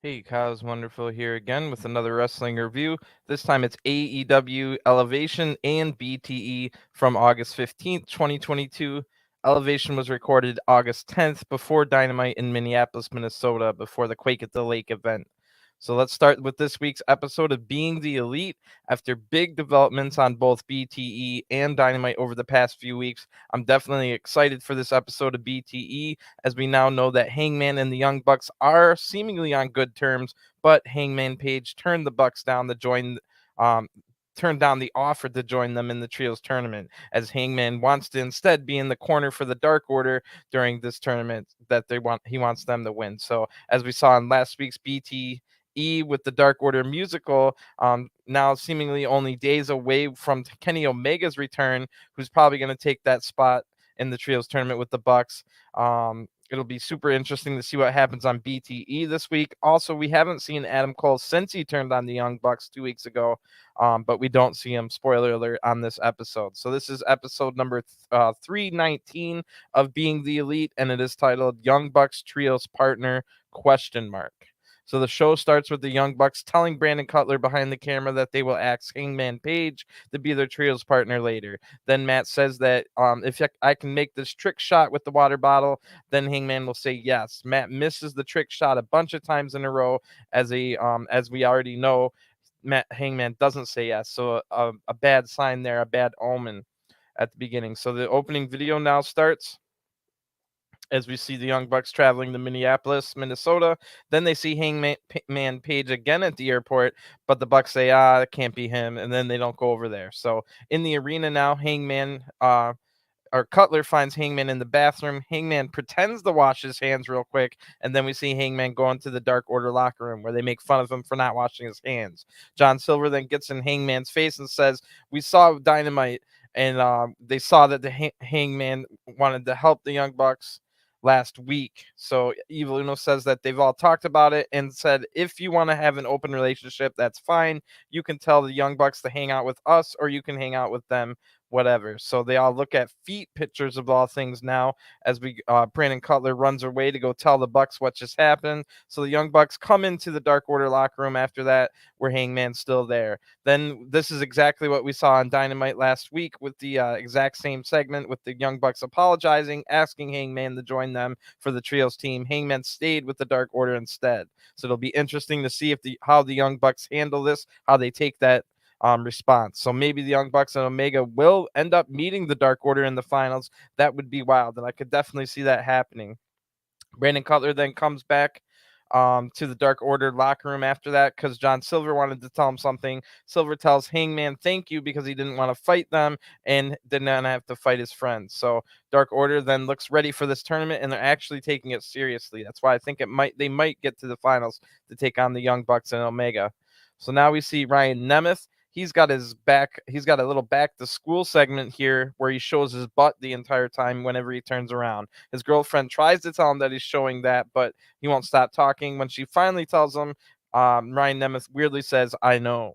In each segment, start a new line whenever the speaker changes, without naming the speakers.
Hey, Kyle's Wonderful here again with another wrestling review. This time it's AEW Elevation and BTE from August 15th, 2022. Elevation was recorded August 10th before Dynamite in Minneapolis, Minnesota, before the Quake at the Lake event. So let's start with this week's episode of Being the Elite. After big developments on both BTE and Dynamite over the past few weeks, I'm definitely excited for this episode of BTE, as we now know that Hangman and the Young Bucks are seemingly on good terms, but Hangman Page turned the Bucks down to join, um, turned down the offer to join them in the Trios tournament, as Hangman wants to instead be in the corner for the Dark Order during this tournament that he wants them to win. So as we saw in last week's BTE with the Dark Order musical, now seemingly only days away from Kenny Omega's return, who's probably going to take that spot in the Trios tournament with the Bucks. It'll be super interesting to see what happens on BTE this week. Also, we haven't seen Adam Cole since he turned on the Young Bucks 2 weeks ago, but we don't see him, spoiler alert, on this episode. So this is episode number 319 of Being the Elite, and it is titled Young Bucks Trios Partner ? So the show starts with the Young Bucks telling Brandon Cutler behind the camera that they will ask Hangman Page to be their trios partner later. Then Matt says that if I can make this trick shot with the water bottle, then Hangman will say yes. Matt misses the trick shot a bunch of times in a row, as we already know. Hangman doesn't say yes, so a bad sign there, a bad omen at the beginning. So the opening video now starts, as we see the Young Bucks traveling to Minneapolis, Minnesota. Then they see Hangman Page again at the airport, but the Bucks say, it can't be him, and then they don't go over there. So in the arena now, Cutler finds Hangman in the bathroom. Hangman pretends to wash his hands real quick, and then we see Hangman go into the Dark Order locker room where they make fun of him for not washing his hands. John Silver then gets in Hangman's face and says, "We saw Dynamite, and they saw that the Hangman wanted to help the Young Bucks last week." So Evil Uno says that they've all talked about it and said, if you want to have an open relationship, that's fine. You can tell the Young Bucks to hang out with us, or you can hang out with them, whatever. So they all look at feet pictures of all things now, as Brandon Cutler runs away to go tell the Bucks what just happened. So the Young Bucks come into the Dark Order locker room after that, where Hangman's still there. Then this is exactly what we saw on Dynamite last week, with the exact same segment, with the Young Bucks apologizing, asking Hangman to join them for the Trios team. Hangman stayed with the Dark Order instead. So it'll be interesting to see how the Young Bucks handle this, how they take that response. So maybe the Young Bucks and Omega will end up meeting the Dark Order in the finals. That would be wild, and I could definitely see that happening. Brandon Cutler then comes back to the Dark Order locker room after that, because John Silver wanted to tell him something. Silver tells Hangman thank you because he didn't want to fight them and did not have to fight his friends. So Dark Order then looks ready for this tournament, and they're actually taking it seriously. That's why I think they might get to the finals to take on the Young Bucks and Omega. So now we see Ryan Nemeth. He's got a little back to school segment here where he shows his butt the entire time whenever he turns around. His girlfriend tries to tell him that he's showing that, but he won't stop talking. When she finally tells him, Ryan Nemeth weirdly says, "I know."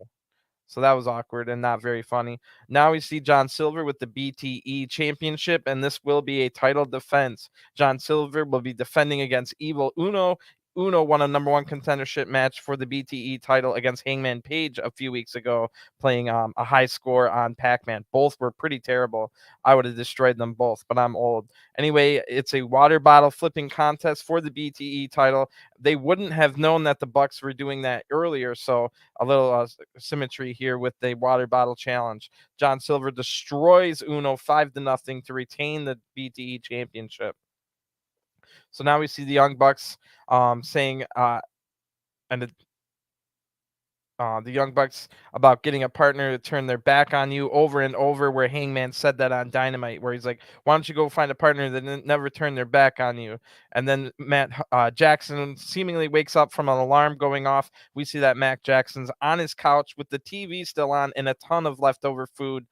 So that was awkward and not very funny. Now we see John Silver with the BTE Championship, and this will be a title defense. John Silver will be defending against Evil Uno. Uno won a number one contendership match for the BTE title against Hangman Page a few weeks ago, playing a high score on Pac-Man. Both were pretty terrible. I would have destroyed them both, but I'm old. Anyway, it's a water bottle flipping contest for the BTE title. They wouldn't have known that the Bucks were doing that earlier, so a little symmetry here with the water bottle challenge. John Silver destroys Uno 5-0 to retain the BTE championship. So now we see the Young Bucks saying and the Young Bucks about getting a partner to turn their back on you over and over, where Hangman said that on Dynamite, where he's like, why don't you go find a partner that never turn their back on you? And then Matt Jackson seemingly wakes up from an alarm going off. We see that Matt Jackson's on his couch with the TV still on and a ton of leftover food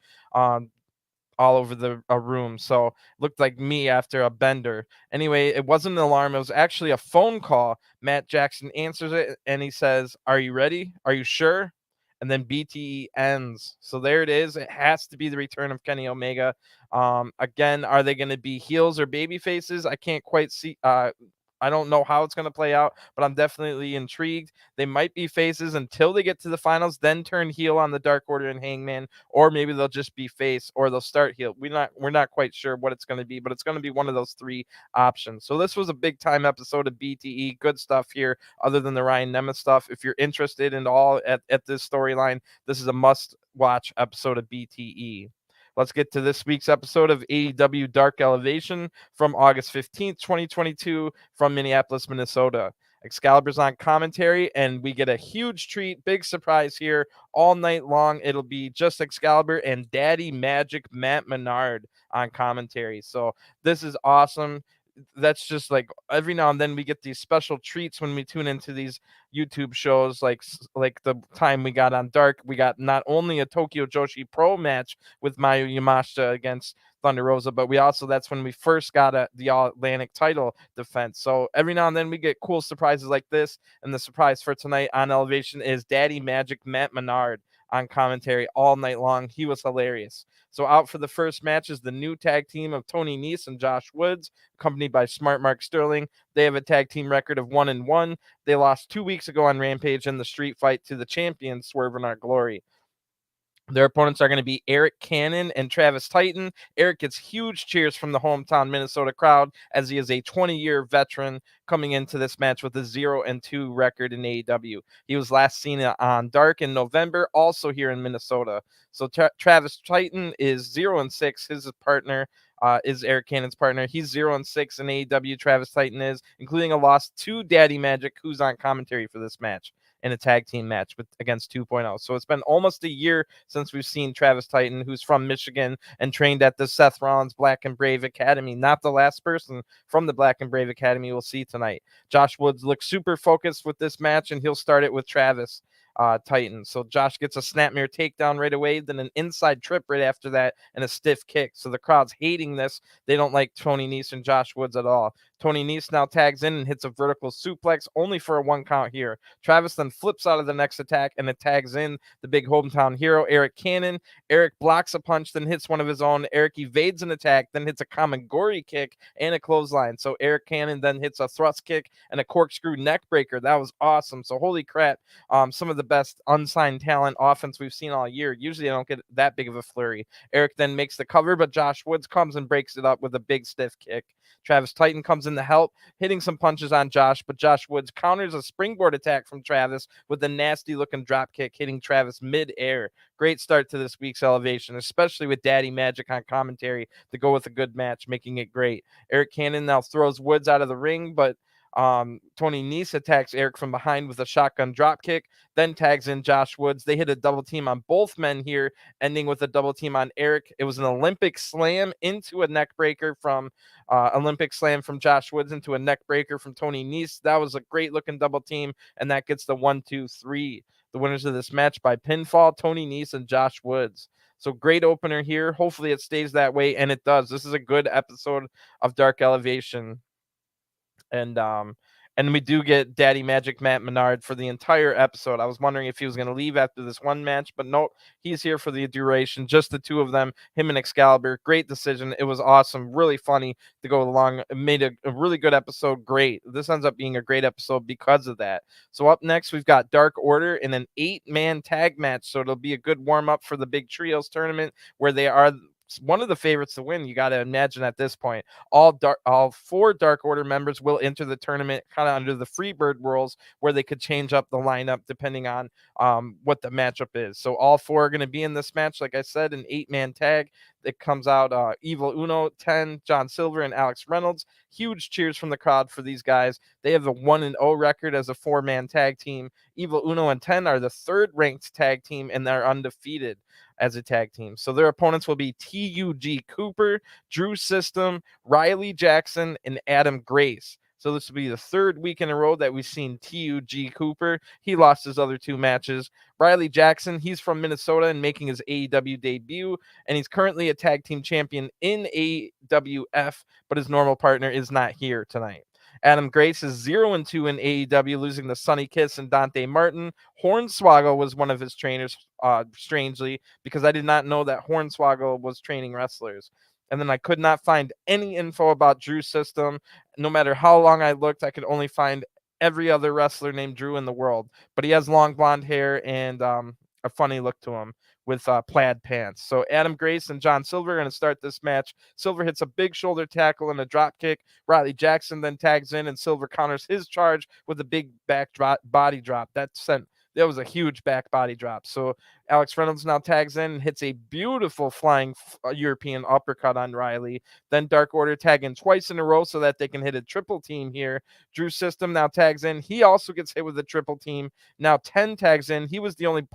all over the room. So looked like me after a bender. Anyway, it wasn't an alarm. It was actually a phone call. Matt Jackson answers it and he says, "Are you ready? Are you sure?" And then BTE ends. So there it is. It has to be the return of Kenny Omega. Again, are they going to be heels or baby faces? I can't quite I don't know how it's going to play out, but I'm definitely intrigued. They might be faces until they get to the finals, then turn heel on the Dark Order and Hangman, or maybe they'll just be face, or they'll start heel. We're not quite sure what it's going to be, but it's going to be one of those three options. So this was a big time episode of BTE. Good stuff here, other than the Ryan Nemeth stuff. If you're interested in all at this storyline, this is a must watch episode of BTE. Let's get to this week's episode of AEW Dark Elevation from August 15th, 2022, from Minneapolis, Minnesota. Excalibur's on commentary, and we get a huge treat, big surprise here all night long. It'll be just Excalibur and Daddy Magic Matt Menard on commentary. So this is awesome. That's just like every now and then we get these special treats when we tune into these YouTube shows, like the time we got on Dark. We got not only a Tokyo Joshi Pro match with Mayu Yamashita against Thunder Rosa, but that's when we first got the All Atlantic title defense. So every now and then we get cool surprises like this, and the surprise for tonight on Elevation is Daddy Magic Matt Menard on commentary all night long. He was hilarious. So out for the first match is the new tag team of Tony Nese and Josh Woods, accompanied by Smart Mark Sterling. They have a tag team record of 1-1. They lost 2 weeks ago on Rampage in the street fight to the champions Swerve in Our Glory. Their opponents are going to be Arik Cannon and Travis Titan. Arik gets huge cheers from the hometown Minnesota crowd, as he is a 20-year veteran coming into this match with a 0-2 record in AEW. He was last seen on Dark in November, also here in Minnesota. So Travis Titan is 0-6. His partner is Arik Cannon's partner. He's 0-6 in AEW. Travis Titan is, including a loss to Daddy Magic, who's on commentary for this match in a tag team match against 2.0. So it's been almost a year since we've seen Travis Titan, who's from Michigan and trained at the Seth Rollins Black and Brave Academy. Not the last person from the Black and Brave Academy we'll see tonight. Josh Woods looks super focused with this match, and he'll start it with Travis Titan. So Josh gets a snapmare takedown right away, then an inside trip right after that, and a stiff kick. So the crowd's hating this. They don't like Tony Nese and Josh Woods at all. Tony Nese now tags in and hits a vertical suplex, only for a 1 count here. Travis then flips out of the next attack, and it tags in the big hometown hero, Arik Cannon. Arik blocks a punch, then hits one of his own. Arik evades an attack, then hits a Kamigori kick and a clothesline. So Arik Cannon then hits a thrust kick and a corkscrew neck breaker. That was awesome. So holy crap, some of the best unsigned talent offense we've seen all year. Usually I don't get that big of a flurry. Arik then makes the cover, but Josh Woods comes and breaks it up with a big stiff kick. Travis Titan comes in to help, hitting some punches on Josh, but Josh Woods counters a springboard attack from Travis with a nasty looking drop kick, hitting Travis mid-air. Great start to this week's Elevation, especially with Daddy Magic on commentary to go with a good match, making it great. Arik Cannon now throws Woods out of the ring, but Tony Nese attacks Arik from behind with a shotgun drop kick, then tags in Josh Woods. They hit a double team on both men here, ending with a double team on Arik. It was an Olympic slam into a neck breaker from Josh Woods into a neck breaker from Tony Nese. That was a great looking double team, and that gets the 1-2-3. The winners of this match by pinfall, Tony Nese and Josh Woods. So great opener here. Hopefully it stays that way, and it does. This is a good episode of Dark Elevation. And we do get Daddy Magic Matt Menard for the entire episode. I was wondering if he was going to leave after this one match, but nope, he's here for the duration. Just the two of them, him and Excalibur. Great decision. It was awesome, really funny to go along. It made a really good episode. Great. This ends up being a great episode because of that. So up next, we've got Dark Order in an 8-man tag match. So it'll be a good warm up for the big trios tournament, where they are one of the favorites to win. You got to imagine at this point, all 4 Dark Order members will enter the tournament kind of under the Freebird rules, where they could change up the lineup depending on what the matchup is. So all 4 are going to be in this match. Like I said, an 8-man tag. It comes out Evil Uno, 10, John Silver, and Alex Reynolds. Huge cheers from the crowd for these guys. They have a 1-0 record as a 4-man tag team. Evil Uno and 10 are the 3rd ranked tag team, and they're undefeated as a tag team. So their opponents will be TUG Cooper, Drew System, Rylie Jackson, and Adam Grace. So this will be the 3rd week in a row that we've seen TUG Cooper. He lost his other 2 matches. Rylie Jackson, he's from Minnesota and making his AEW debut, and he's currently a tag team champion in AWF, but his normal partner is not here tonight. Adam Grace is 0-2 in AEW, losing to Sonny Kiss and Dante Martin. Hornswoggle was one of his trainers, strangely, because I did not know that Hornswoggle was training wrestlers. And then I could not find any info about Drew's system. No matter how long I looked, I could only find every other wrestler named Drew in the world. But he has long blonde hair and a funny look to him with plaid pants. So Adam Grace and John Silver are going to start this match. Silver hits a big shoulder tackle and a drop kick. Riley Jackson then tags in, and Silver counters his charge with a big back body drop. That was a huge back body drop. So Alex Reynolds now tags in and hits a beautiful flying European uppercut on Rylie. Then Dark Order tag in twice in a row so that they can hit a triple team here. Drew System now tags in. He also gets hit with a triple team. Now 10 tags in. He was the only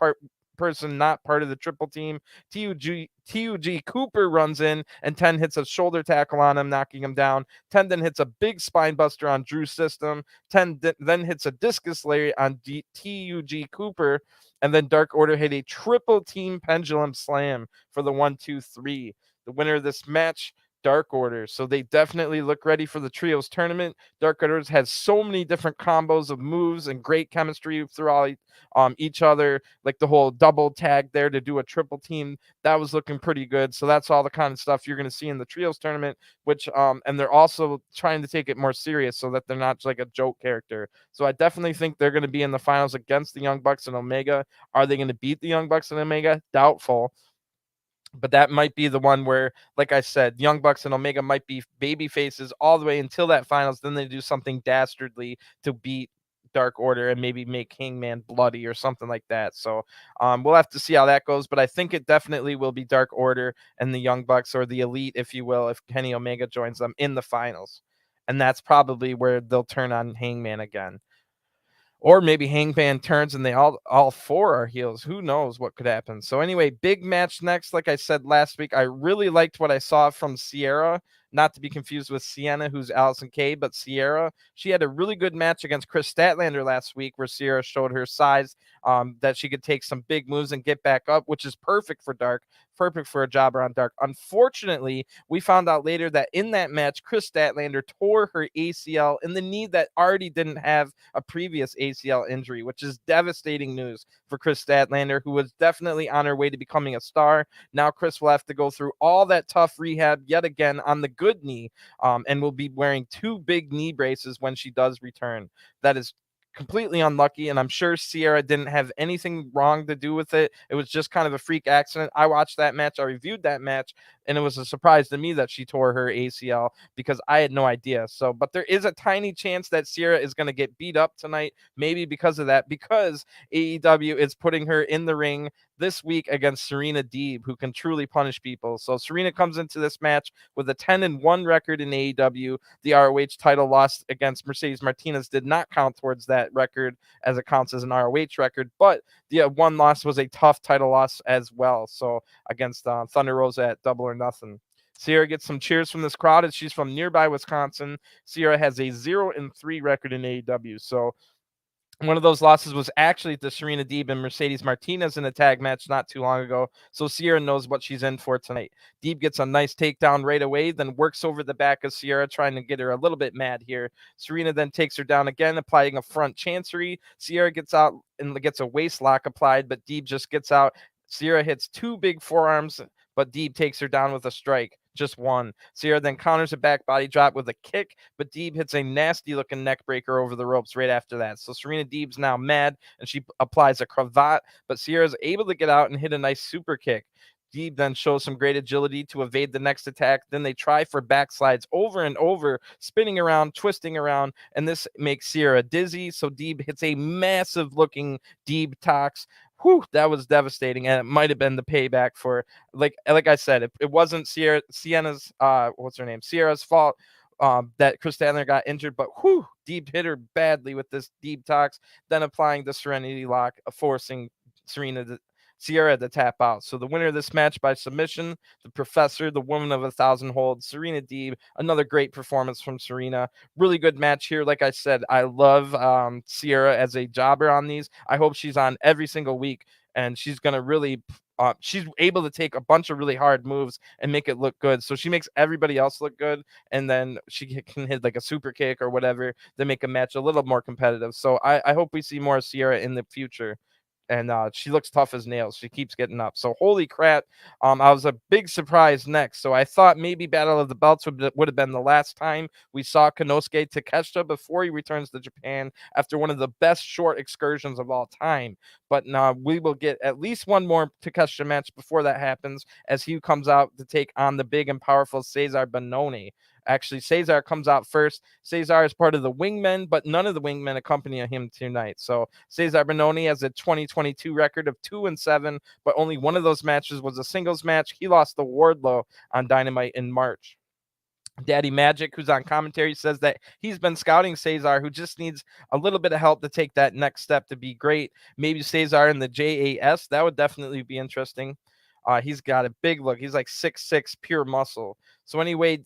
person not part of the triple team. TUG Cooper runs in, and 10 hits a shoulder tackle on him, knocking him down. 10 then hits a big spine buster on Drew's System. 10 then hits a discus lariat on TUG Cooper, and then Dark Order hit a triple team pendulum slam for the 1-2-3. The winner of this match, Dark Order. So they definitely look ready for the trios tournament. Dark Orders has so many different combos of moves and great chemistry throughout each other, like the whole double tag there to do a triple team. That was looking pretty good. So that's all the kind of stuff you're going to see in the trios tournament, which and they're also trying to take it more serious so that they're not like a joke character. So I definitely think they're going to be in the finals against the Young Bucks and Omega. Are they going to beat the Young Bucks and Omega? Doubtful. But that might be the one where, like I said, Young Bucks and Omega might be baby faces all the way until that finals. Then they do something dastardly to beat Dark Order and maybe make Hangman bloody or something like that. So we'll have to see how that goes. But I think it definitely will be Dark Order and the Young Bucks, or the Elite, if you will, if Kenny Omega joins them in the finals. And that's probably where they'll turn on Hangman again. Or maybe Hangman turns and they all four are heels. Who knows what could happen? So anyway, big match next. Like I said last week, I really liked what I saw from Sierra. Not to be confused with Sienna, who's Allison Kay, but Sierra. She had a really good match against Chris Statlander last week, where Sierra showed her size, that she could take some big moves and get back up, which is perfect for Dark, perfect for a jobber on Dark. Unfortunately, we found out later that in that match, Chris Statlander tore her ACL in the knee that already didn't have a previous ACL injury, which is devastating news for Chris Statlander, who was definitely on her way to becoming a star. Now Chris will have to go through all that tough rehab yet again on the good knee, and will be wearing 2 big knee braces when she does return. That is completely unlucky, and I'm sure Sierra didn't have anything wrong to do with it. It was just kind of a freak accident. I watched that match, I reviewed that match, and it was a surprise to me that she tore her ACL because I had no idea. So, but there is a tiny chance that Sierra is going to get beat up tonight, maybe because of that, because AEW is putting her in the ring this week against Serena Deeb, who can truly punish people. So Serena comes into this match with a 10-1 record in AEW. The ROH title loss against Mercedes Martinez did not count towards that record, as it counts as an ROH record, but the one loss was a tough title loss as well. So against Thunder Rosa at Double or Nothing. Sierra gets some cheers from this crowd as she's from nearby Wisconsin. Sierra has a 0-3 record in AEW. So one of those losses was actually to Serena Deeb and Mercedes Martinez in a tag match not too long ago. So Sierra knows what she's in for tonight. Deeb gets a nice takedown right away, then works over the back of Sierra, trying to get her a little bit mad here. Serena then takes her down again, applying a front chancery. Sierra gets out and gets a waist lock applied, but Deeb just gets out. Sierra hits 2 big forearms, but Deeb takes her down with a strike. Just one. Sierra then counters a back body drop with a kick, but Deeb hits a nasty looking neck breaker over the ropes right after that. So Serena Deeb's now mad and she applies a cravat, but Sierra's able to get out and hit a nice super kick. Deeb then shows some great agility to evade the next attack. Then they try for backslides over and over, spinning around, twisting around, and this makes Sierra dizzy. So Deeb hits a massive looking Deeb tox. Whew, that was devastating, and it might have been the payback for, like I said, it wasn't Sierra's fault that Chris Statlander got injured, but Deeb hit her badly with this Deeb tox, then applying the Serenity Lock, forcing Sierra to tap out. So the winner of this match by submission, the Professor, the Woman of 1,000 Holds, Serena Deeb. Another great performance from Serena. Really good match here. Like I said, I love Sierra as a jobber on these. I hope she's on every single week, and she's going to really she's able to take a bunch of really hard moves and make it look good. So she makes everybody else look good, and then she can hit like a super kick or whatever to make a match a little more competitive. So I hope we see more Sierra in the future. and she looks tough as nails. She keeps getting up. So holy crap. I was a big surprise next. So I thought maybe Battle of the Belts would have been the last time we saw Konosuke Takeshita before he returns to Japan after one of the best short excursions of all time. But we will get at least one more Takeshita match before that happens, as he comes out to take on the big and powerful Cezar Bononi. Actually, Cezar comes out first. Cezar is part of the Wingmen, but none of the Wingmen accompany him tonight. So Cezar Bononi has a 2022 record of 2-7, but only one of those matches was a singles match. He lost to Wardlow on Dynamite in March. Daddy Magic, who's on commentary, says that he's been scouting Cezar, who just needs a little bit of help to take that next step to be great. Maybe Cezar in the JAS, that would definitely be interesting. He's got a big look. He's like 6'6", pure muscle. So anyway,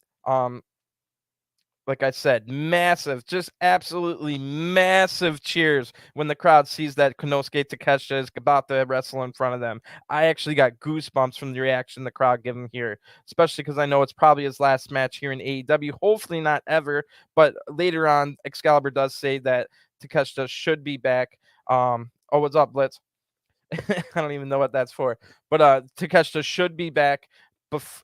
like I said, massive, just absolutely massive cheers when the crowd sees that Konosuke Takeshita is about to wrestle in front of them. I actually got goosebumps from the reaction the crowd gave him here, especially because I know it's probably his last match here in AEW. Hopefully not ever, but later on, Excalibur does say that Takeshita should be back. Oh, what's up, Blitz? I don't even know what that's for. But Takeshita should be back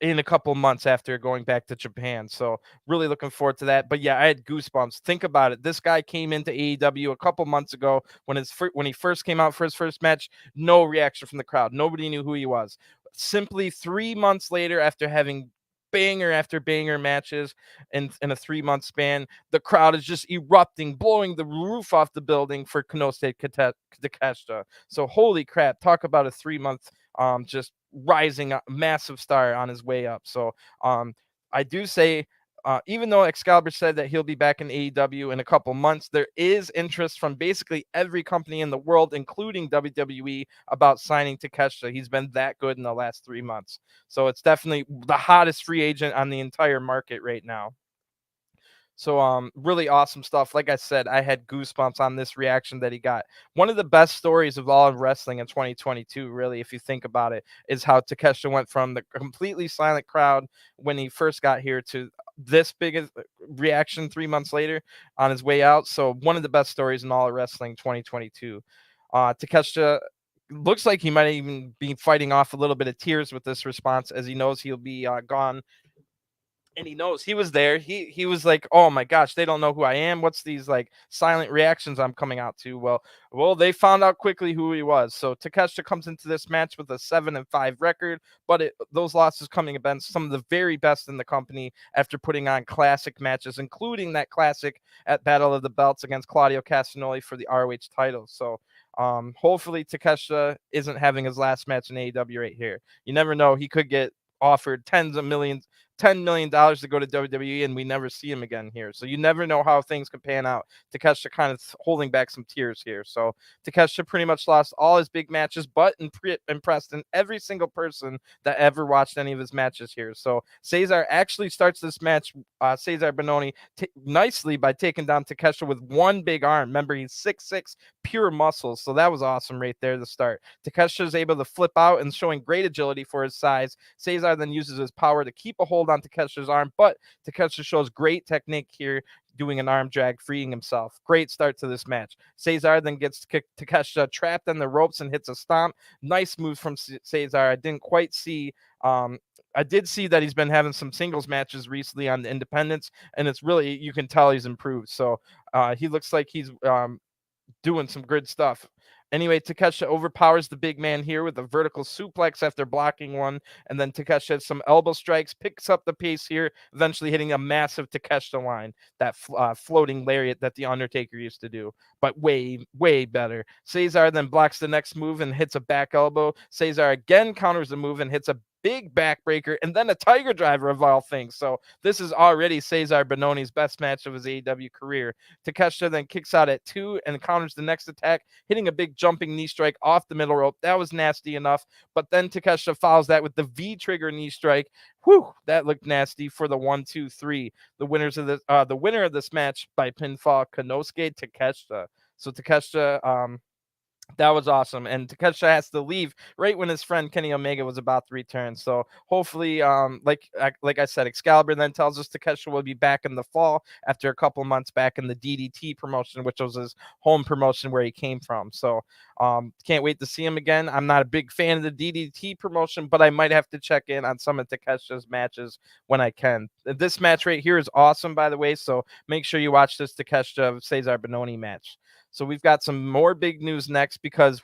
in a couple months after going back to Japan. So really looking forward to that. But yeah, I had goosebumps. Think about it. This guy came into AEW a couple months ago when he first came out for his first match. No reaction from the crowd. Nobody knew who he was. Simply 3 months later, after having banger after banger matches in a 3-month span, the crowd is just erupting, blowing the roof off the building for Konosuke Takeshita. So holy crap, talk about a 3-month just rising massive star on his way up. So I do say, even though Excalibur said that he'll be back in AEW in a couple months, there is interest from basically every company in the world, including WWE, about signing Takeshita. He's been that good in the last 3 months. So it's definitely the hottest free agent on the entire market right now. So really awesome stuff. Like I said, I had goosebumps on this reaction that he got. One of the best stories of all of wrestling in 2022, really, if you think about it, is how Takeshita went from the completely silent crowd when he first got here to this big a reaction 3 months later on his way out. So one of the best stories in all of wrestling 2022. Takeshita looks like he might even be fighting off a little bit of tears with this response, as he knows he'll be gone. And he knows he was there. He was like, oh my gosh, they don't know who I am. What's these like silent reactions I'm coming out to? Well, they found out quickly who he was. So Takeshita comes into this match with a 7-5 record, but those losses coming against some of the very best in the company after putting on classic matches, including that classic at Battle of the Belts against Claudio Castagnoli for the ROH title. So hopefully Takeshita isn't having his last match in AEW right here. You never know. He could get offered $10 million to go to WWE, and we never see him again here. So you never know how things can pan out. Takeshita kind of holding back some tears here. So Takeshita pretty much lost all his big matches, but impressed in every single person that ever watched any of his matches here. So Cezar actually starts this match, Cezar Bononi, nicely by taking down Takeshita with one big arm. Remember, he's 6'6", pure muscles. So that was awesome right there to start. Takeshita is able to flip out and showing great agility for his size. Cezar then uses his power to keep a hold on Takeshita's arm, but Takeshita shows great technique here, doing an arm drag, freeing himself. Great start to this match. Cezar then gets Takeshita trapped on the ropes and hits a stomp. Nice move from Cezar. I didn't quite see. I did see that he's been having some singles matches recently on the independents, and it's really, you can tell he's improved. So he looks like he's doing some good stuff. Anyway, Takeshita overpowers the big man here with a vertical suplex after blocking one, and then Takeshita has some elbow strikes, picks up the pace here, eventually hitting a massive Takeshita line, that floating lariat that The Undertaker used to do, but way, way better. Cezar then blocks the next move and hits a back elbow. Cezar again counters the move and hits a big backbreaker, and then a tiger driver of all things. So this is already Cezar Bononi's best match of his AEW career. Takeshita then kicks out at 2 and counters the next attack, hitting a big jumping knee strike off the middle rope. That was nasty enough, but then Takeshita follows that with the V-trigger knee strike. Whew, that looked nasty for the 1-2-3. The winner of this match by pinfall, Konosuke Takeshita. So Takeshita That was awesome, and Takeshita has to leave right when his friend Kenny Omega was about to return. So hopefully, like I said, Excalibur then tells us Takeshita will be back in the fall after a couple months back in the DDT promotion, which was his home promotion where he came from. So can't wait to see him again. I'm not a big fan of the DDT promotion, but I might have to check in on some of Takeshita's matches when I can. This match right here is awesome, by the way. So make sure you watch this Takeshita Cezar Bononi match. So we've got some more big news next because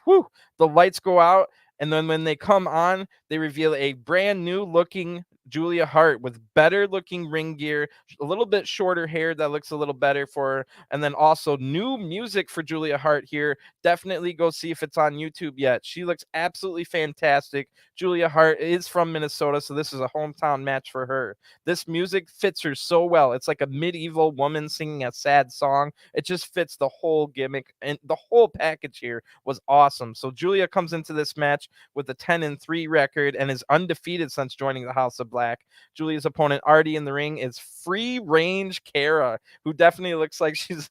the lights go out, and then when they come on, they reveal a brand new looking Julia Hart with better looking ring gear, a little bit shorter hair that looks a little better for her, and then also new music for Julia Hart here. Definitely go see if it's on YouTube yet. She looks absolutely fantastic. Julia Hart is from Minnesota, so this is a hometown match for her. This music fits her so well. It's like a medieval woman singing a sad song. It just fits the whole gimmick, and the whole package here was awesome. So Julia comes into this match with a 10-3 record and is undefeated since joining the House of Black. Julia's opponent already in the ring is Free Range Kara, who definitely looks like she's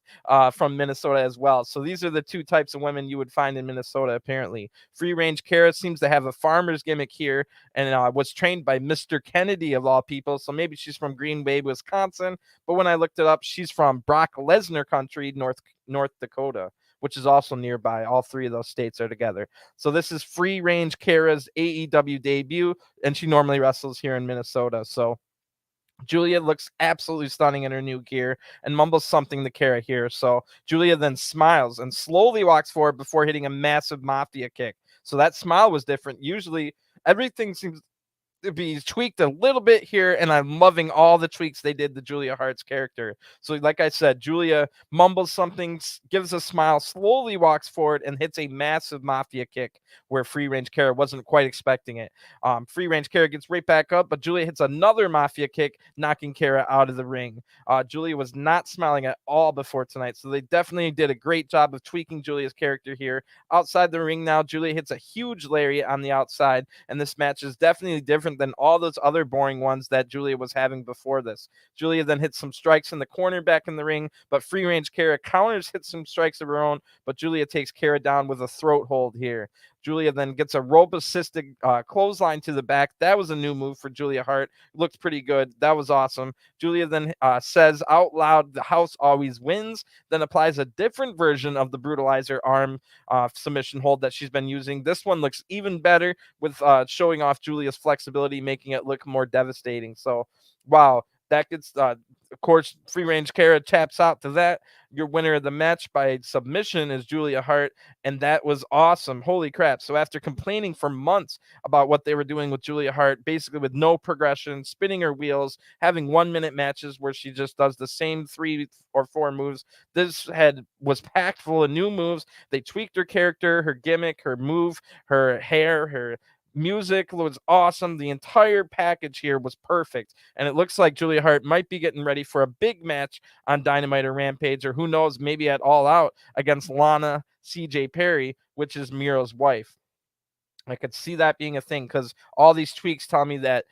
from Minnesota as well. So these are the two types of women you would find in Minnesota, apparently. Free Range Kara seems to have a farmer's gimmick here and was trained by Mr. Kennedy of all people. So maybe she's from Green Bay, Wisconsin. But when I looked it up, she's from Brock Lesnar country, North Dakota, which is also nearby. All three of those states are together. So this is Free Range Kara's AEW debut, and she normally wrestles here in Minnesota. So Julia looks absolutely stunning in her new gear and mumbles something to Kara here. So Julia then smiles and slowly walks forward before hitting a massive mafia kick. So that smile was different. Usually everything seems to be tweaked a little bit here, and I'm loving all the tweaks they did to Julia Hart's character. So, like I said, Julia mumbles something, gives a smile, slowly walks forward, and hits a massive mafia kick where Free Range Kara wasn't quite expecting it. Free Range Kara gets right back up, but Julia hits another mafia kick, knocking Kara out of the ring. Julia was not smiling at all before tonight, so they definitely did a great job of tweaking Julia's character here. Outside the ring now, Julia hits a huge lariat on the outside, and this match is definitely different than all those other boring ones that Julia was having before this. Julia then hits some strikes in the corner back in the ring, but Free Range Kara counters, hits some strikes of her own, but Julia takes Kara down with a throat hold here. Julia then gets a rope-assisted clothesline to the back. That was a new move for Julia Hart. Looked pretty good. That was awesome. Julia then says out loud, "The house always wins," then applies a different version of the brutalizer arm submission hold that she's been using. This one looks even better with showing off Julia's flexibility, making it look more devastating. So, wow, that gets, of course, Free Range Kara taps out to that. Your winner of the match by submission is Julia Hart, and that was awesome. Holy crap. So after complaining for months about what they were doing with Julia Hart, basically with no progression, spinning her wheels, having 1 minute matches where she just does the same 3 or 4 moves, this head was packed full of new moves. They tweaked her character, her gimmick, her move, her hair, her music was awesome. The entire package here was perfect. And it looks like Julia Hart might be getting ready for a big match on Dynamite or Rampage, or who knows, maybe at All Out against Lana CJ Perry, which is Miro's wife. I could see that being a thing because all these tweaks tell me that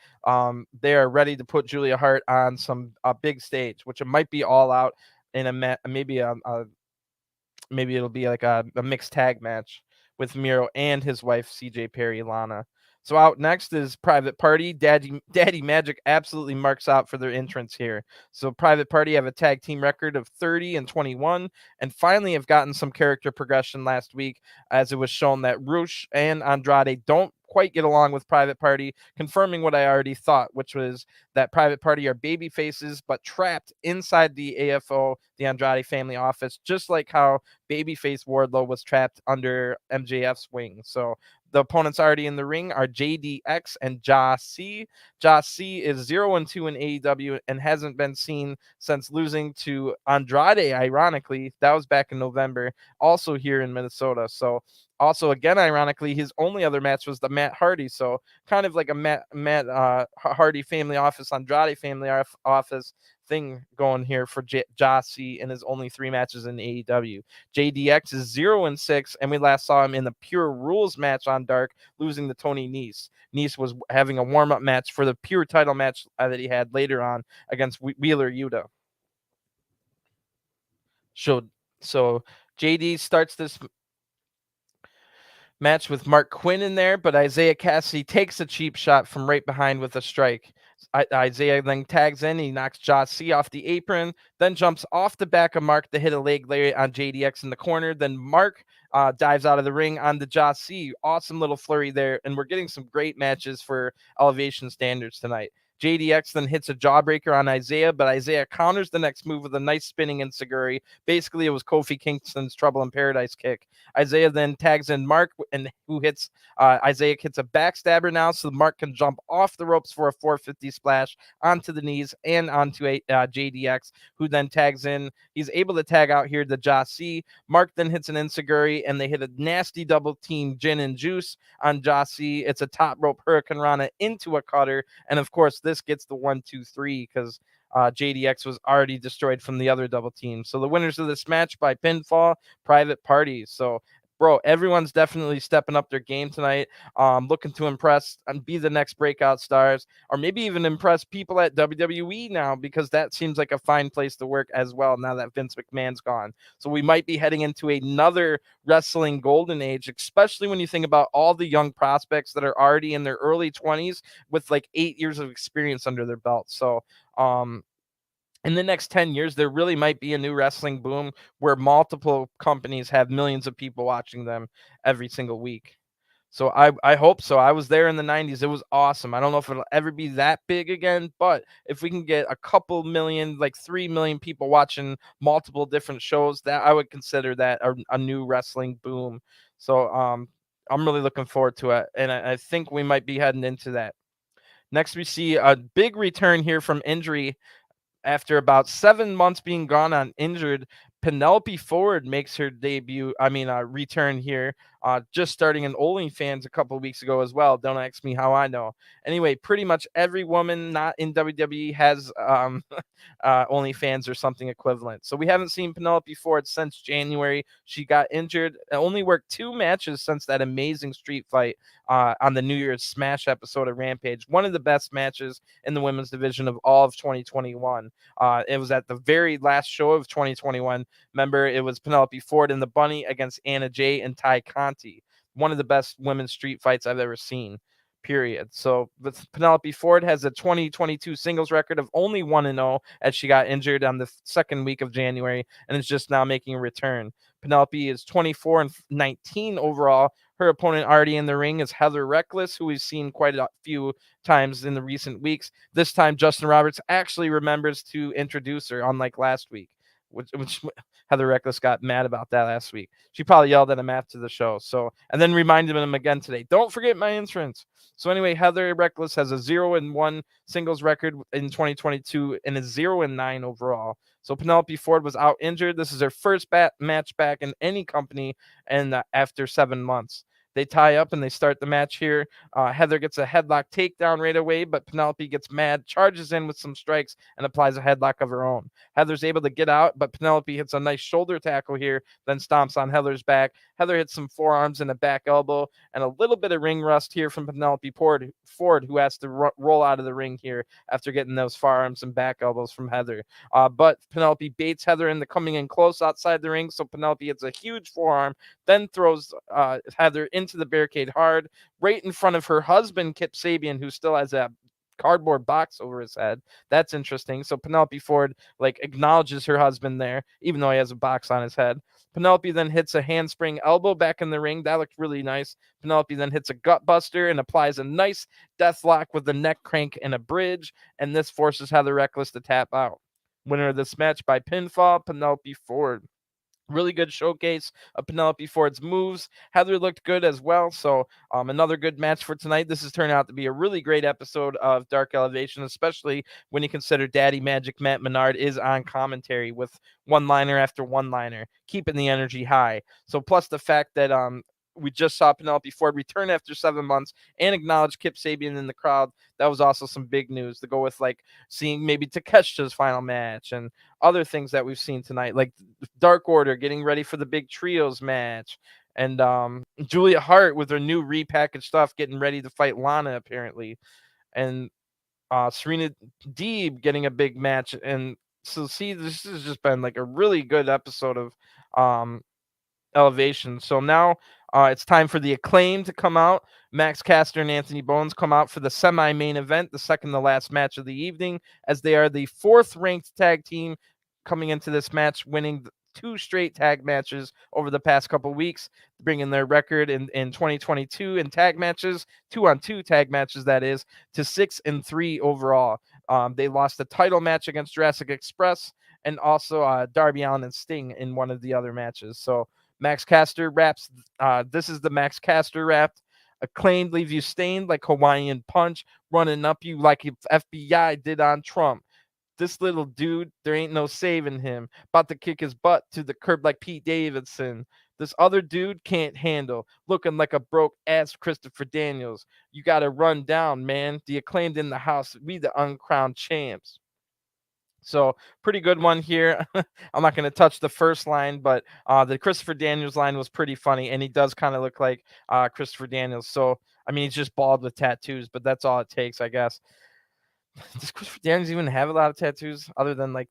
they are ready to put Julia Hart on some big stage, which it might be All Out in maybe it'll be like a mixed tag match with Miro and his wife CJ Perry Lana. So out next is Private Party. Daddy Magic absolutely marks out for their entrance here. So Private Party have a tag team record of 30-21, and finally have gotten some character progression last week, as it was shown that Rush and Andrade don't quite get along with Private Party, confirming what I already thought, which was that Private Party are baby faces but trapped inside the AFO, the Andrade family office, just like how babyface Wardlow was trapped under MJF's wing. So the opponents already in the ring are JDX and Jah-C. Jah-C is 0-2 in AEW and hasn't been seen since losing to Andrade, ironically. That was back in November, also here in Minnesota. So also, again, ironically, his only other match was the Matt Hardy. So kind of like a Matt Hardy family office, Andrade family office thing going here for Jah-C in his only 3 matches in AEW. JDX is 0-6, and we last saw him in the Pure Rules match on Dark, losing to Tony Nese. Nese was having a warm-up match for the Pure title match that he had later on against Wheeler Yuta. So JD starts this match with Marq Quen in there, but Isiah Kassidy takes a cheap shot from right behind with a strike. Isiah then tags in, he knocks Jah-C off the apron, then jumps off the back of Marq to hit a leg lariat on JDX in the corner. Then Marq dives out of the ring on the Jah-C. Awesome little flurry there, and we're getting some great matches for elevation standards tonight. JDX then hits a jawbreaker on Isiah, but Isiah counters the next move with a nice spinning enziguri. Basically, it was Kofi Kingston's Trouble in Paradise kick. Isiah then tags in Marq, and who hits Isiah hits a backstabber now, so Marq can jump off the ropes for a 450 splash onto the knees and onto JDX, who then tags in. He's able to tag out here to Jah-C. Marq then hits an enziguri, and they hit a nasty double team gin and juice on Jah-C. It's a top rope Hurricane Rana into a cutter, and of course this gets the 1-2-3 because JDX was already destroyed from the other double team. So the winners of this match by pinfall, Private Party. So bro, everyone's definitely stepping up their game tonight, looking to impress and be the next breakout stars, or maybe even impress people at WWE now, because that seems like a fine place to work as well now that Vince McMahon's gone. So we might be heading into another wrestling golden age, especially when you think about all the young prospects that are already in their early 20s with like 8 years of experience under their belt. So in the next 10 years, there really might be a new wrestling boom where multiple companies have millions of people watching them every single week. So I hope so. I was there in the 90s. It was awesome. I don't know if it'll ever be that big again, but if we can get a couple million, like 3 million people watching multiple different shows, that I would consider that a new wrestling boom. So I'm really looking forward to it, and I think we might be heading into that. Next, we see a big return here from injury. After about 7 months being gone on injured, Penelope Ford makes her return here, just starting in OnlyFans a couple of weeks ago as well. Don't ask me how I know. Anyway, pretty much every woman not in WWE has OnlyFans or something equivalent. So we haven't seen Penelope Ford since January. She got injured, only worked 2 matches since that amazing street fight on the New Year's Smash episode of Rampage. One of the best matches in the women's division of all of 2021. It was at the very last show of 2021. Remember, it was Penelope Ford and the Bunny against Anna Jay and Ty Conti. One of the best women's street fights I've ever seen. Period. So Penelope Ford has a 2022 singles record of only 1-0 as she got injured on the second week of January and is just now making a return. Penelope is 24-19 overall. Her opponent already in the ring is Heather Reckless, who we've seen quite a few times in the recent weeks. This time, Justin Roberts actually remembers to introduce her, unlike last week, which Heather Reckless got mad about that last week. She probably yelled at him after the show. So, and then reminded him again today, don't forget my entrance. So anyway, Heather Reckless has a 0-1 singles record in 2022 and is 0-9 overall. So Penelope Ford was out injured. This is her first match back in any company, and after 7 months. They tie up and they start the match here. Heather gets a headlock takedown right away, but Penelope gets mad, charges in with some strikes, and applies a headlock of her own. Heather's able to get out, but Penelope hits a nice shoulder tackle here, then stomps on Heather's back. Heather hits some forearms and a back elbow, and a little bit of ring rust here from Penelope Ford, who has to roll out of the ring here after getting those forearms and back elbows from Heather. But Penelope baits Heather into coming in close outside the ring, so Penelope hits a huge forearm, then throws Heather into the barricade hard, right in front of her husband, Kip Sabian, who still has a cardboard box over his head. That's interesting. So Penelope Ford acknowledges her husband there, even though he has a box on his head. Penelope then hits a handspring elbow back in the ring. That looked really nice. Penelope then hits a gut buster and applies a nice death lock with the neck crank and a bridge, and this forces Heather Reckless to tap out. Winner of this match by pinfall, Penelope Ford. Really good showcase of Penelope Ford's moves. Heather looked good as well. So another good match for tonight. This has turned out to be a really great episode of Dark Elevation, especially when you consider Daddy Magic Matt Menard is on commentary with one-liner after one-liner, keeping the energy high. So plus the fact that we just saw Penelope Ford return after 7 months and acknowledge Kip Sabian in the crowd. That was also some big news to go with, seeing maybe Takeshita's final match and other things that we've seen tonight, like Dark Order getting ready for the big trios match, and Julia Hart with her new repackaged stuff getting ready to fight Lana apparently, and Serena Deeb getting a big match. And so see, this has just been a really good episode of Elevation. So now It's time for the Acclaimed to come out. Max Caster and Anthony Bowens come out for the semi-main event, the second to last match of the evening, as they are the 4th-ranked tag team coming into this match, winning 2 straight tag matches over the past couple weeks, bringing their record in 2022 in tag matches, 2-on-2 tag matches, that is, to 6-3 overall. They lost a title match against Jurassic Express and also Darby Allin and Sting in one of the other matches. So Max Caster raps. This is the Max Caster rap. Acclaimed leave you stained like Hawaiian punch, running up you like if FBI did on Trump. This little dude, there ain't no saving him. About to kick his butt to the curb like Pete Davidson. This other dude can't handle, looking like a broke ass Christopher Daniels. You gotta run down, man. The Acclaimed in the house. We the uncrowned champs. So pretty good one here. I'm not going to touch the first line, but the Christopher Daniels line was pretty funny, and he does kind of look like Christopher Daniels. So I mean, he's just bald with tattoos, but that's all it takes, I guess. Does Christopher Daniels even have a lot of tattoos other than like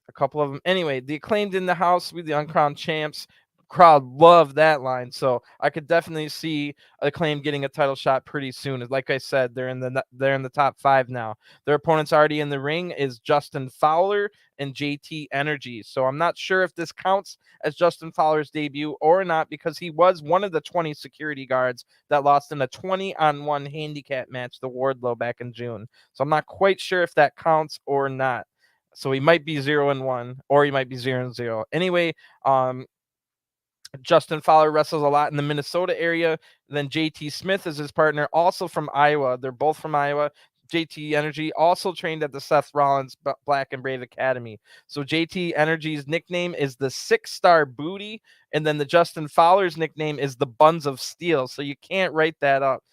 a couple of them? Anyway, the Acclaimed in the house, we the uncrowned champs. Crowd loved that line, so I could definitely see Acclaim getting a title shot pretty soon. Like I said, they're in the top 5 now. Their opponents already in the ring is Justin Fowler and JT Energy. So I'm not sure if this counts as Justin Fowler's debut or not, because he was one of the 20 security guards that lost in a 20-on-1 handicap match to Wardlow back in June. So I'm not quite sure if that counts or not. So he might be 0-1, or he might be 0-0. Anyway, Justin Fowler wrestles a lot in the Minnesota area. Then JT Smith is his partner, also from Iowa. They're both from Iowa. JT Energy also trained at the Seth Rollins Black and Brave Academy. So JT Energy's nickname is the 6-Star Booty, and then the Justin Fowler's nickname is the Buns of Steel. So you can't write that up.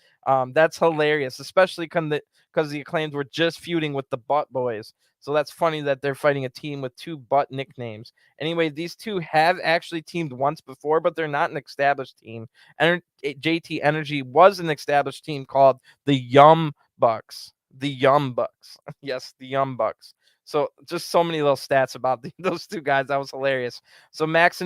That's hilarious, especially because the Acclaimed were just feuding with the Butt Boys. So that's funny that they're fighting a team with 2 butt nicknames. Anyway, these two have actually teamed once before, but they're not an established team. And JT Energy was an established team called the Yum Bucks. The Yum Bucks. Yes, the Yum Bucks. So just so many little stats about those 2 guys. That was hilarious. So Max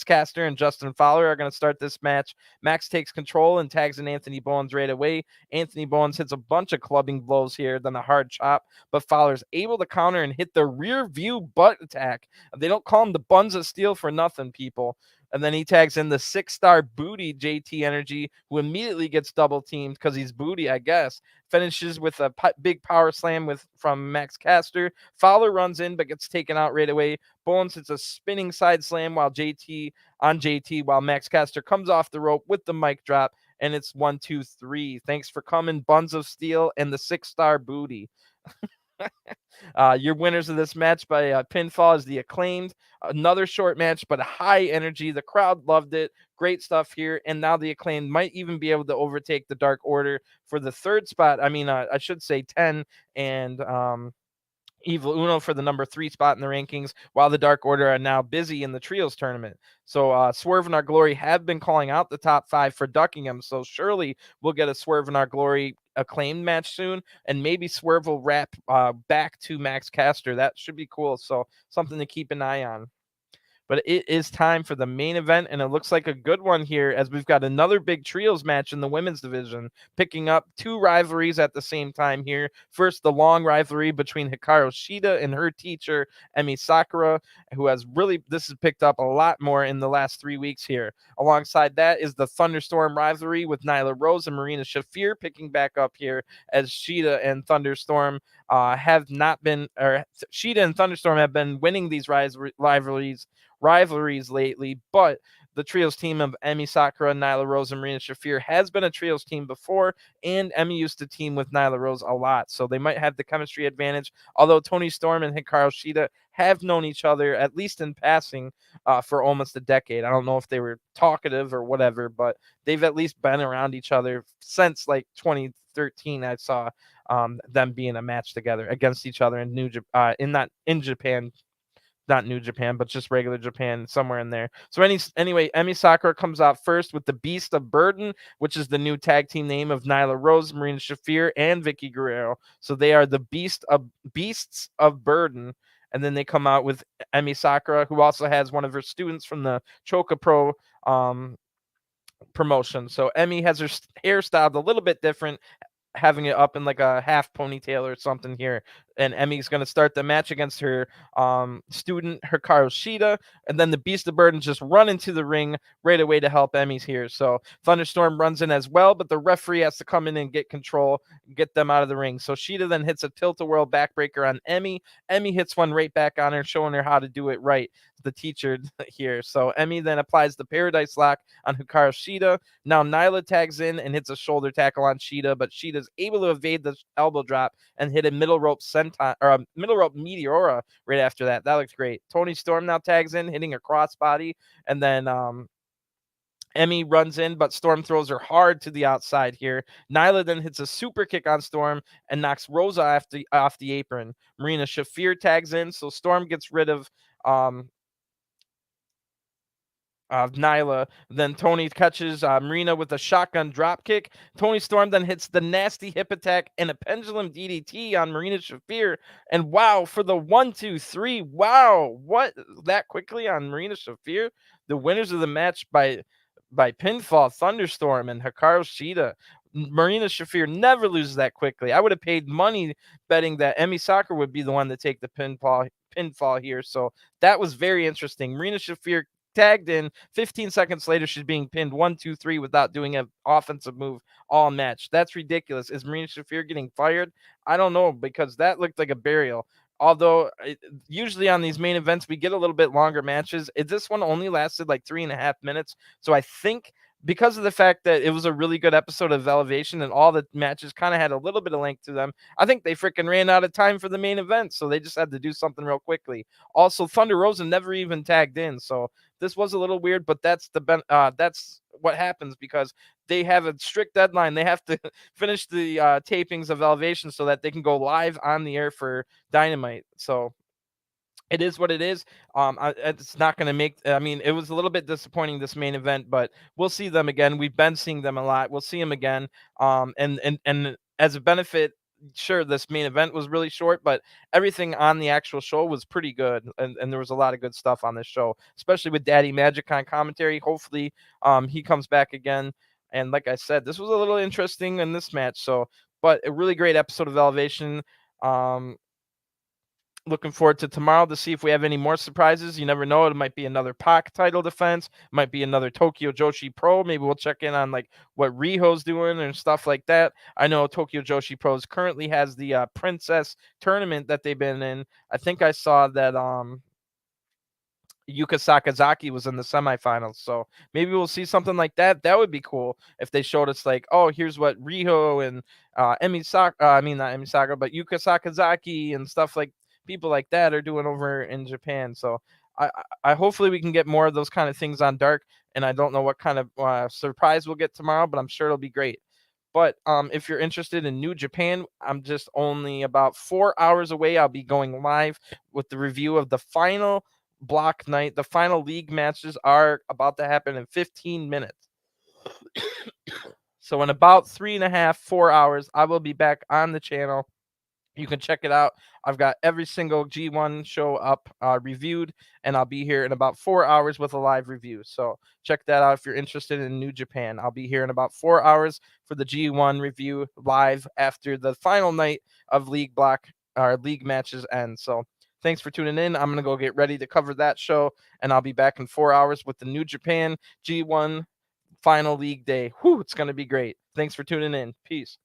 Caster and Justin Fowler are going to start this match. Max takes control and tags in Anthony Bowens right away. Anthony Bowens hits a bunch of clubbing blows here, then a hard chop, but Fowler's able to counter and hit the rear view butt attack. They don't call him the Buns of Steel for nothing, people. And then he tags in the 6-Star Booty JT Energy, who immediately gets double teamed because he's booty, I guess. Finishes with a big power slam from Max Caster. Fowler runs in but gets taken out right away. Bowens hits a spinning side slam while Max Caster comes off the rope with the mic drop, and it's 1, 2, 3. Thanks for coming, Buns of Steel and the 6-Star Booty. Your winners of this match by pinfall is the Acclaimed. Another short match, but high energy. The crowd loved it. Great stuff here. And now the Acclaimed might even be able to overtake the Dark Order for the 3rd spot. I mean, I should say 10 and Evil Uno for the number 3 spot in the rankings, while the Dark Order are now busy in the Trios tournament. So Swerve and Our Glory have been calling out the top 5 for ducking them. So surely we'll get a Swerve and Our Glory Acclaimed match soon, and maybe Swerve will wrap back to Max Caster. That should be cool. So something to keep an eye on. But it is time for the main event, and it looks like a good one here, as we've got another big trios match in the women's division, picking up 2 rivalries at the same time here. First, the long rivalry between Hikaru Shida and her teacher, Emi Sakura, who this has picked up a lot more in the last 3 weeks here. Alongside that is the Thunderstorm rivalry with Nyla Rose and Marina Shafir, picking back up here, as Shida and Thunderstorm Shida and Thunderstorm have been winning these rivalries lately, but the trios team of Emi Sakura, Nyla Rose, and Marina Shafir has been a trios team before, and Emi used to team with Nyla Rose a lot, so they might have the chemistry advantage, although Toni Storm and Hikaru Shida have known each other, at least in passing, for almost a decade. I don't know if they were talkative or whatever, but they've at least been around each other since like 2013. I saw them being a match together against each other in Japan, not New Japan, but just regular Japan, somewhere in there. So anyway, Emi Sakura comes out first with the Beast of Burden, which is the new tag team name of Nyla Rose, Marina Shafir, and Vicky Guerrero. So they are the Beasts of Burden. And then they come out with Emi Sakura, who also has one of her students from the Choka Pro promotion. So Emmy has her hair styled a little bit different, having it up in like a half ponytail or something here. And Emmy's going to start the match against her student Hikaru Shida, and then the Beast of Burden just run into the ring right away to help Emmy's here. So Thunderstorm runs in as well, but the referee has to come in and get control, get them out of the ring. So Shida then hits a tilt-a-whirl backbreaker on Emmy. Emmy hits one right back on her, showing her how to do it right, the teacher here. So Emmy then applies the Paradise Lock on Hikaru Shida. Now Nyla tags in and hits a shoulder tackle on Shida, but Shida's able to evade the elbow drop and hit a middle rope senton, or a middle rope meteora right after that. That looks great. Toni Storm now tags in, hitting a crossbody, and then Emmy runs in, but Storm throws her hard to the outside here. Nyla then hits a super kick on Storm and knocks Rosa off the apron. Marina Shafir tags in, so Storm gets rid of Nyla. Then Toni catches Marina with a shotgun drop kick. Toni Storm then hits the nasty hip attack and a pendulum DDT on Marina Shafir. And wow, for the 1-2-3. Wow, what, that quickly on Marina Shafir? The winners of the match by pinfall, Thunderstorm and Hikaru Shida. Marina Shafir never loses that quickly. I would have paid money betting that Emmy Sakura would be the one to take the pinfall here. So that was very interesting. Marina Shafir tagged in. 15 seconds later, she's being pinned 1-2-3 without doing an offensive move all match. That's ridiculous. Is Marina Shafir getting fired? I don't know, because that looked like a burial. Although usually on these main events, we get a little bit longer matches. This one only lasted like 3.5 minutes. So I think because of the fact that it was a really good episode of Elevation and all the matches kind of had a little bit of length to them, I think they freaking ran out of time for the main event. So they just had to do something real quickly. Also, Thunder Rosa never even tagged in. So this was a little weird, but that's what happens because they have a strict deadline. They have to finish the tapings of Elevation so that they can go live on the air for Dynamite. So it is what it is. It's not going to make. I mean, it was a little bit disappointing, this main event, but we'll see them again. We've been seeing them a lot. We'll see them again. And as a benefit, sure, this main event was really short, but everything on the actual show was pretty good, and there was a lot of good stuff on this show, especially with Daddy Magic on commentary. Hopefully, he comes back again. And like I said, this was a little interesting in this match. So, but a really great episode of Elevation. Looking forward to tomorrow to see if we have any more surprises. You never know. It might be another Pac title defense. Might be another Tokyo Joshi Pro. Maybe we'll check in on like what Riho's doing and stuff like that. I know Tokyo Joshi Pros currently has the Princess tournament that they've been in. I think I saw that Yuka Sakazaki was in the semifinals. So maybe we'll see something like that. That would be cool if they showed us like, oh, here's what Riho and not Emi Sakura, but Yuka Sakazaki and stuff like people like that are doing over in Japan. So I hopefully we can get more of those kind of things on Dark. And I don't know what kind of surprise we'll get tomorrow, but I'm sure it'll be great. But if you're interested in New Japan, I'm just only about 4 hours away. I'll be going live with the review of the final block night. The final league matches are about to happen in 15 minutes. So in about 3.5, 4 hours, I will be back on the channel. You can check it out. I've got every single G1 show up reviewed, and I'll be here in about 4 hours with a live review. So check that out if you're interested in New Japan. I'll be here in about 4 hours for the G1 review live after the final night of league matches end. So thanks for tuning in. I'm going to go get ready to cover that show, and I'll be back in 4 hours with the New Japan G1 final league day. Whew, it's going to be great. Thanks for tuning in. Peace.